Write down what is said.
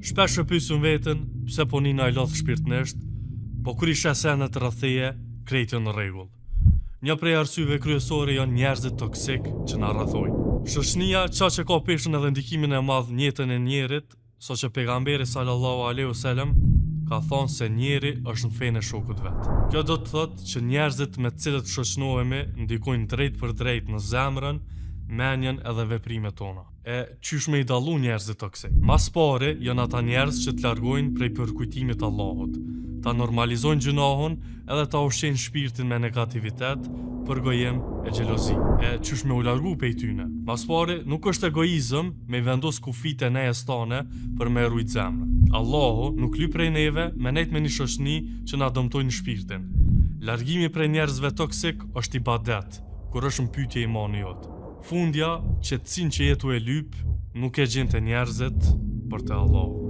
Shpesh e pyesun veten pse po nina i lodh shpirtnesht, po kur i shes senet rrethije, krejt janë në rregull. Një prej arsyeve kryesore janë njerëzit toksik që na rrethojnë. Shoqënia që ka peshën edhe ndikimin e madh në jetën e njerit, saqë pejgamberi sallallahu alaihi wasallam ka thonë se njeri është në fenë e shokut vet. Kjo do të thotë që njerëzit me të cilët shoqënohemi ndikojnë drejt për drejt në zemrën, mendjen edhe veprimet tona. E qysh me i dallu njerëzit toksik? Mas pari janë ata njerëz që të largojnë prej përkujtimit Allahut, ta normalizojnë gjunahun edhe ta ushqejnë shpirtin me negativitet, përgojim e xhelozi. E qysh me u largu pej tyne? Mas pari nuk është egoizëm me vendos kufit e nejes tane për me rujt zemrën. Allahu nuk lyp prej neve me nejt me një shoqni që na dëmtojnë shpirtin. Largimi prej njerëzve toksik është ibadet, kur është në pyetje imani jot. Fundja, qetësinë që jetu e lyp, nuk e gjen te njerëzit, por te Allahu.